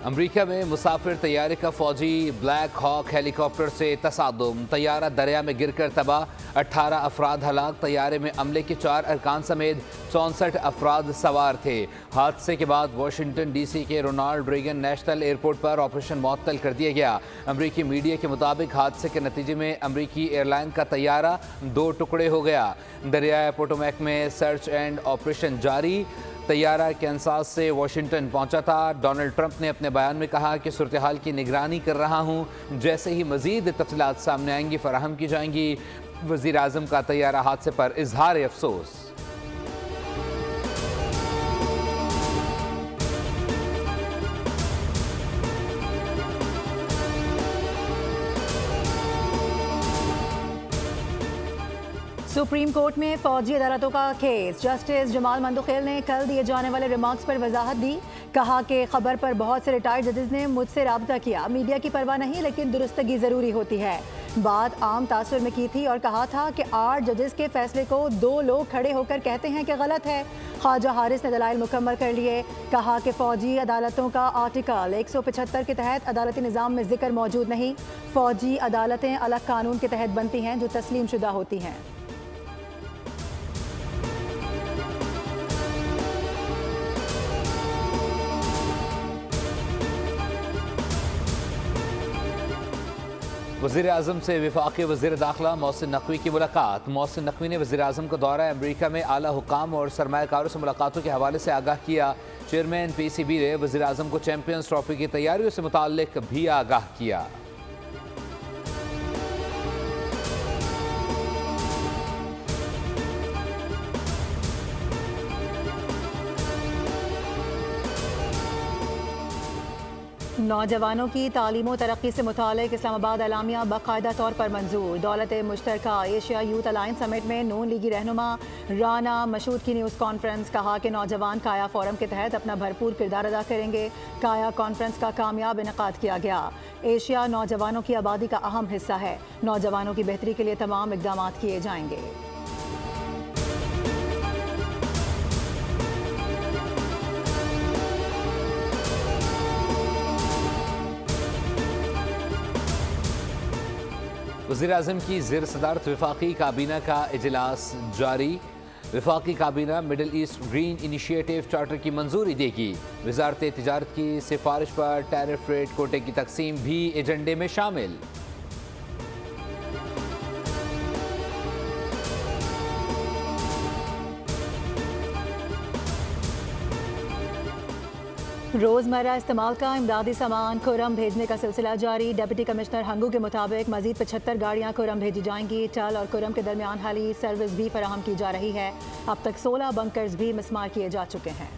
अमरीका में मुसाफिर तैयारे का फौजी ब्लैक हॉक हेलीकॉप्टर से तसादुम, तैयारा दरिया में गिरकर तबाह, 18 अफराद हलाक। तैयारे में अमले के 4 अरकान समेत 64 अफराद सवार थे। हादसे के बाद वाशिंगटन DC के रोनाल्ड रेगन नेशनल एयरपोर्ट पर ऑपरेशन मुअत्तल कर दिया गया। अमरीकी मीडिया के मुताबिक हादसे के नतीजे में अमरीकी एयरलाइन का तैयारा 2 टुकड़े हो गया। दरियाए पोटोमैक में सर्च एंड ऑपरेशन जारी। तैयारा कैंसास से वाशिंगटन पहुंचा था। डोनाल्ड ट्रंप ने अपने बयान में कहा कि सूरत हाल की निगरानी कर रहा हूं, जैसे ही मजीद तफसीलात सामने आएंगी फराहम की जाएंगी। वज़ीर आज़म का तैयारा हादसे पर इजहार अफसोस। सुप्रीम कोर्ट में फौजी अदालतों का केस। जस्टिस जमाल मंदुखेल ने कल दिए जाने वाले रिमार्क्स पर वजाहत दी। कहा कि खबर पर बहुत से रिटायर्ड जजेस ने मुझसे राब्ता किया। मीडिया की परवाह नहीं, लेकिन दुरुस्तगी ज़रूरी होती है। बात आम तासुर में की थी और कहा था कि 8 जजेस के फैसले को 2 लोग खड़े होकर कहते हैं कि गलत है। ख्वाजा हारिस ने दलाइल मुकम्मल कर लिए। कहा कि फौजी अदालतों का आर्टिकल 175 के तहत अदालती निज़ाम में जिक्र मौजूद नहीं। फौजी अदालतें अलग कानून के तहत बनती हैं जो तस्लीम शुदा होती हैं। वज़ीर आज़म से वफाकी वज़ीर दाखिला मोहसिन नकवी की मुलाकात। मोहसिन नकवी ने वज़ीर आज़म को दौरा अमरीका में आला हुकाम और सरमायाकारों से मुलाकातों के हवाले से आगाह किया। चेयरमैन PCB ने वज़ीर आज़म को चैंपियंस ट्रॉफी की तैयारियों से मुताल्लिक भी आगाह किया। नौजवानों की तालीम और तरक्की से मुतालिक इस्लामाबाद एलामिया बाकायदा तौर पर मंजूर। दौलत मुश्तरका एशिया यूथ अलायंस समिट में नून लीगी रहनुमा राना मशहूद की न्यूज़ कॉन्फ्रेंस। कहा कि नौजवान काया फोरम के तहत अपना भरपूर किरदार अदा करेंगे। काया कॉन्फ्रेंस का कामयाब इनेकाद किया गया। एशिया नौजवानों की आबादी का अहम हिस्सा है। नौजवानों की बेहतरी के लिए तमाम इकदाम किए जाएंगे। वज़ीर आज़म की ज़ेर सदारत वफाकी काबीना का इजलास जारी। वफाकी काबीना middle east green initiative charter की मंजूरी देगी। वज़ारत तिजारत की सिफारिश पर टैरिफ रेट कोटे की तकसीम भी एजेंडे में शामिल। रोज़मर्रा इस्तेमाल का इमदादी सामान खुरम भेजने का सिलसिला जारी। डिप्टी कमिश्नर हंगू के मुताबिक मजीद 75 गाड़ियाँ खुरम भेजी जाएंगी। टल और खुरम के दरमियान हाली सर्विस भी फराहम की जा रही है। अब तक 16 बंकर्स भी मिसमार किए जा चुके हैं।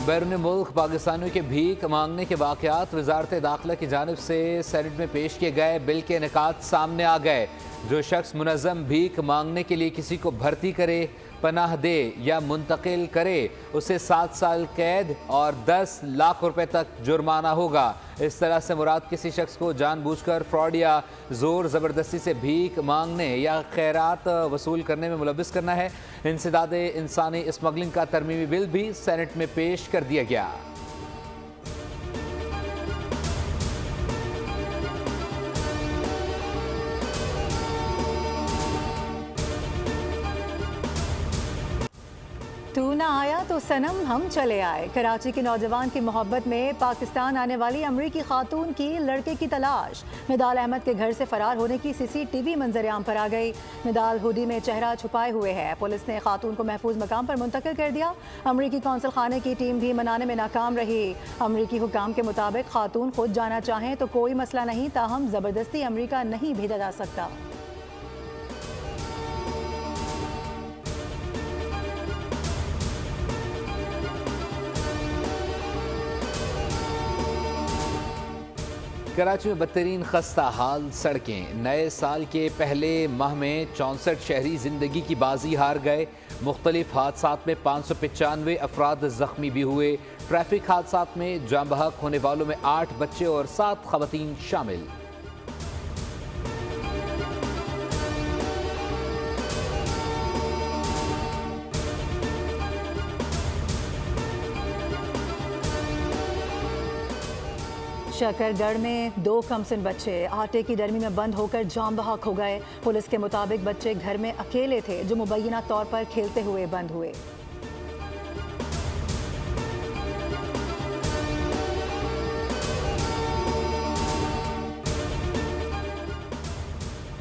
बैरून मुल्क पाकिस्तानियों के भीख मांगने के वाक़यात वज़ारत दाखिला की जानिब से सेनेट में पेश किए गए बिल के निकात सामने आ गए। जो शख्स मुनज़्ज़म भीख मांगने के लिए किसी को भर्ती करे, पनाह दे या मुंतकिल करे, उसे 7 साल कैद और 10 लाख रुपए तक जुर्माना होगा। इस तरह से मुराद किसी शख्स को जानबूझकर फ्रॉड या ज़ोर ज़बरदस्ती से भीख मांगने या खैरात वसूल करने में मुलव्विस करना है। इंसदादे इंसानी स्मगलिंग का तरमीमी बिल भी सेनेट में पेश कर दिया गया। तू ना आया तो सनम हम चले आए। कराची के नौजवान की मोहब्बत में पाकिस्तान आने वाली अमरीकी खातून की लड़के की तलाश। निदाल अहमद के घर से फरार होने की CCTV मंजर-ए-आम पर आ गई। निदाल हुडी में चेहरा छुपाए हुए है। पुलिस ने खातून को महफूज मकाम पर मुंतकिल कर दिया। अमरीकी कौंसल खाने की टीम भी मनाने में नाकाम रही। अमरीकी हुकाम के मुताबिक खातून खुद जाना चाहें तो कोई मसला नहीं, ताहम जबरदस्ती अमरीका नहीं भेजा जा सकता। कराची में बदतरीन खस्ता हाल सड़कें। नए साल के पहले माह में 64 शहरी जिंदगी की बाजी हार गए। मुख्तलिफ हादसात में 595 अफराद जख्मी भी हुए। ट्रैफिक हादसात में जान बहक होने वालों में 8 बच्चे और 7 खवातीन शामिल। शकरगढ़ में 2 कमसिन बच्चे आटे की डरमी में बंद होकर जाम बहक हो गए। पुलिस के मुताबिक बच्चे घर में अकेले थे जो मुबैना तौर पर खेलते हुए बंद हुए।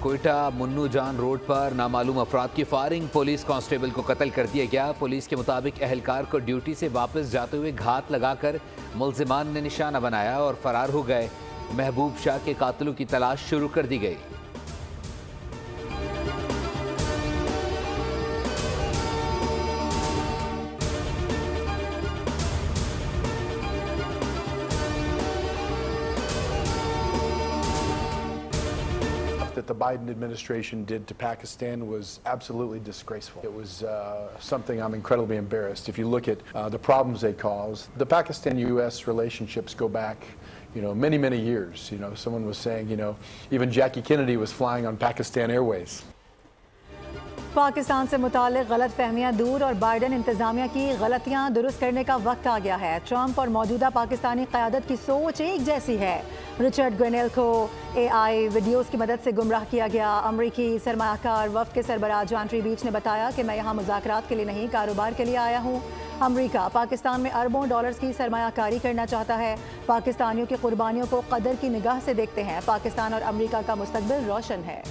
कोयटा मुन्नू जान रोड पर नामालूम अफराद की फायरिंग, पुलिस कांस्टेबल को कत्ल कर दिया गया। पुलिस के मुताबिक अहलकार को ड्यूटी से वापस जाते हुए घात लगाकर मुल्जिमान ने निशाना बनाया और फरार हो गए। महबूब शाह के कातिलों की तलाश शुरू कर दी गई। That the Biden administration did to Pakistan was absolutely disgraceful. It was something I'm incredibly embarrassed. If you look at the problems they caused, the Pakistan-U.S. relationships go back, many, many years. Someone was saying, even Jackie Kennedy was flying on Pakistan Airways. Pakistan से मुताल्लिक़ गलत फहमियाँ दूर और Biden इंतज़ामिया की गलतियाँ दुरुस्त करने का वक्त आ गया है। ट्रंप और मौजूदा पाकिस्तानी क़यादत की सोच एक जैसी है। रिचर्ड ग्रेनेल को AI वीडियोज़ की मदद से गुमराह किया गया। अमरीकी सरमायाकार वफ़द के सरबराह जॉन ट्रीबीच ने बताया कि मैं यहाँ मुज़ाकरात के लिए नहीं, कारोबार के लिए आया हूँ। अमरीका पाकिस्तान में अरबों डॉलर्स की सरमायाकारी करना चाहता है। पाकिस्तानियों की कुर्बानियों को कदर की निगाह से देखते हैं। पाकिस्तान और अमरीका का मुस्तकबिल रोशन है।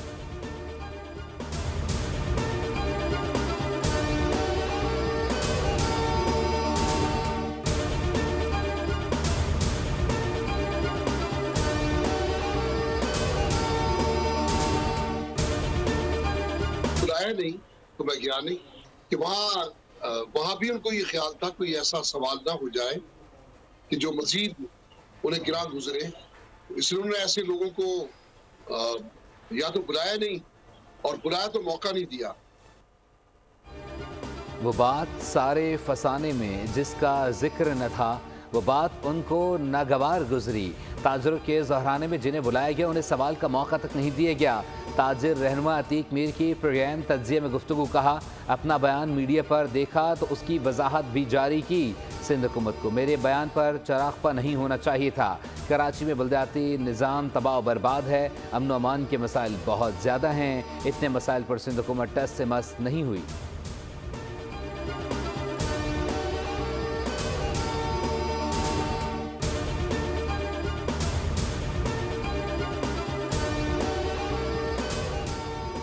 नहीं तो मैं गया नहीं कि वहाँ भी उनको ये ख्याल था कोई ऐसा सवाल ना हो जाए कि जो मजीद उन्हें गिरा गुजरे, इसलिए उन्होंने ऐसे लोगों को या तो बुलाया नहीं और बुलाया तो मौका नहीं दिया। वो बात सारे फसाने में जिसका जिक्र न था, वो बात उनको नागवार गुजरी। ताजरों के जहराने में जिन्हें बुलाया गया उन्हें सवाल का मौका तक नहीं दिया गया। ताजिर रहनुमा अतीक मीर की प्रोग्राम तज्जिये में गुफ्तगू कहा, अपना बयान मीडिया पर देखा तो उसकी वजाहत भी जारी की। सिंध हुकूमत को मेरे बयान पर चरागपा नहीं होना चाहिए था। कराची में बल्दियाती निज़ाम तबाह बर्बाद है, अमन व अमान के मसाइल बहुत ज़्यादा हैं। इतने मसाइल पर सिंध हुकूमत टस से मस नहीं हुई।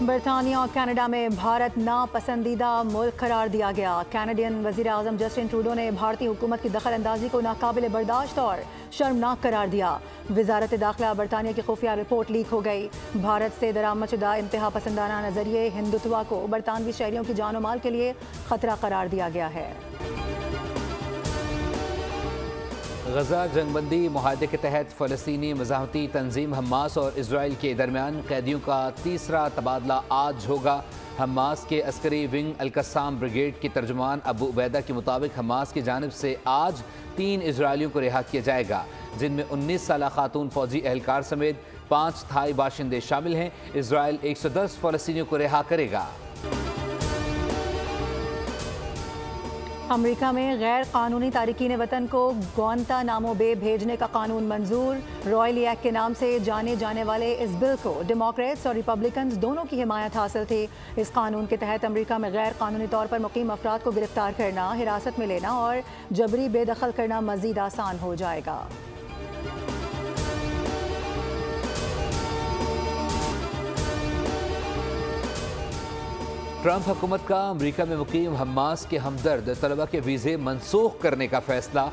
बरतानिया और कनाडा में भारत नापसंदीदा मुल्क करार दिया गया। कैनेडियन वज़ीर आज़म जस्टिन ट्रूडो ने भारतीय हुकूमत की दखल अंदाजी को नाकाबिल बर्दाश्त और शर्मनाक करार दिया। वजारत दाखिला बरतानिया की खुफिया रिपोर्ट लीक हो गई। भारत से दरामदशुदा इंतहा पसंदाना नज़रिए हिंदुत्वा को बरतानवी शहरियों की जान माल के लिए खतरा करार दिया गया है। गजा जंगबंदी मुआहदे के तहत फ़लस्तीनी मज़ाहमती तंजीम हमास और इसराइल के दरमियान कैदियों का तीसरा तबादला आज होगा। हमास के अस्करी विंग अल-कस्साम ब्रिगेड के तर्जुमान अबू उबैदा के मुताबिक हमास की जानिब से आज 3 इसराइलियों को रिहा किया जाएगा, जिनमें 19 साला खातून फौजी एहलकार समेत 5 थाई बाशिंदे शामिल हैं। इसराइल 110 फ़लस्तीनियों को रिहा करेगा। अमेरिका में गैर कानूनी तारिकीन वतन को ग्वांतानामो बे भेजने का कानून मंजूर। रॉयली एक्ट के नाम से जाने जाने वाले इस बिल को डेमोक्रेट्स और रिपब्लिकन्स दोनों की हिमायत हासिल थी। इस कानून के तहत अमेरिका में गैर कानूनी तौर पर मुकीम अफराद को गिरफ्तार करना, हिरासत में लेना और जबरी बेदखल करना मजीद आसान हो जाएगा। ट्रंप हुकूमत का अमेरिका में मुकीम हमास के हमदर्द तलबा के वीज़े मनसूख करने का फैसला।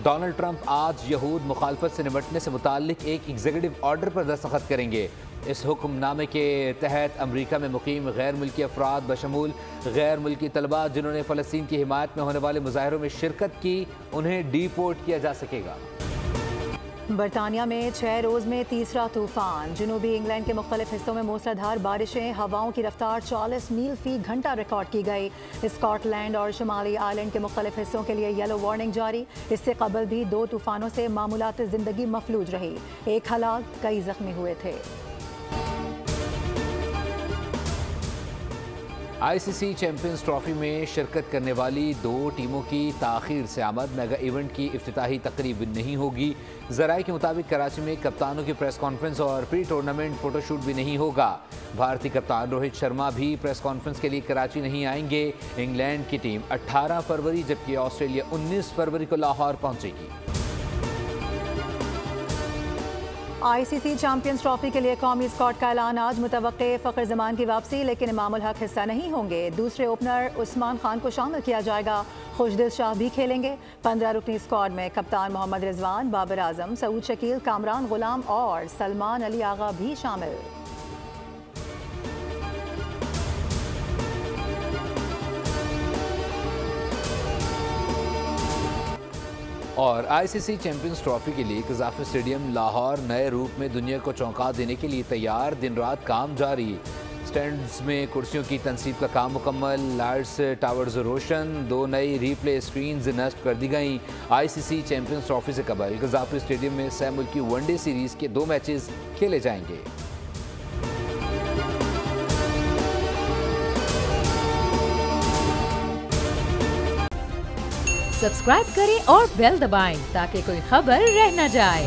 डोनाल्ड ट्रंप आज यहूद मुखालफत से निपटने से मुताल्लिक एक एग्जीक्यूटिव ऑर्डर पर दस्तखत करेंगे। इस हुक्मनामे के तहत अमेरिका में मुकीम गैर मुल्की अफराद बशमूल गैर मुल्की तलबा जिन्होंने फ़लस्तीन की हिमायत में होने वाले मुजाहरों में शिरकत की, उन्हें डिपोर्ट किया जा सकेगा। बरतानिया में 6 रोज़ में तीसरा तूफान। जनूबी इंग्लैंड के मुख्तलिफ हिस्सों में मूसलाधार बारिशें, हवाओं की रफ्तार 40 मील फी घंटा रिकॉर्ड की गई। स्कॉटलैंड और शुमाली आयरलैंड के मुख्तलिफ हिस्सों के लिए येलो वार्निंग जारी। इससे कबल भी 2 तूफानों से मामूलात ज़िंदगी मफलूज रही। 1 हलाक, कई जख्मी हुए थे। आईसीसी चैंपियंस ट्रॉफी में शिरकत करने वाली 2 टीमों की ताख़ीर से आमद। मेगा इवेंट की इफ्तिताही तकरीब नहीं होगी। ज़राए के मुताबिक कराची में कप्तानों की प्रेस कॉन्फ्रेंस और प्री टूर्नामेंट फोटोशूट भी नहीं होगा। भारतीय कप्तान रोहित शर्मा भी प्रेस कॉन्फ्रेंस के लिए कराची नहीं आएंगे। इंग्लैंड की टीम 18 फरवरी जबकि ऑस्ट्रेलिया 19 फरवरी को लाहौर पहुंचेगी। आईसीसी चैंपियंस ट्रॉफी के लिए कौमी स्क्वाड का ऐलान आज। मुतवक्के फ़खर जमान की वापसी, लेकिन इमाम उल हक हिस्सा नहीं होंगे। दूसरे ओपनर उस्मान खान को शामिल किया जाएगा। खुशदिल शाह भी खेलेंगे। 15 रुकनी स्क्वाड में कप्तान मोहम्मद रिजवान, बाबर आजम, सऊद शकील, कामरान गुलाम और सलमान अली आगा भी शामिल। और आईसीसी चैंपियंस ट्रॉफी के लिए कज़ाफ़ी स्टेडियम लाहौर नए रूप में दुनिया को चौंका देने के लिए तैयार। दिन रात काम जारी। स्टैंड्स में कुर्सियों की तनसीब का काम मुकम्मल। लाइट्स टावर्स रोशन। 2 नई रीप्ले स्क्रीन्स नस्ब कर दी गई। आईसीसी चैंपियंस ट्रॉफी से कबल कज़ाफ़ी स्टेडियम में सह मुल्की वनडे सीरीज़ के 2 मैचेस खेले जाएंगे। सब्सक्राइब करें और बेल दबाएं ताकि कोई खबर रह न जाए।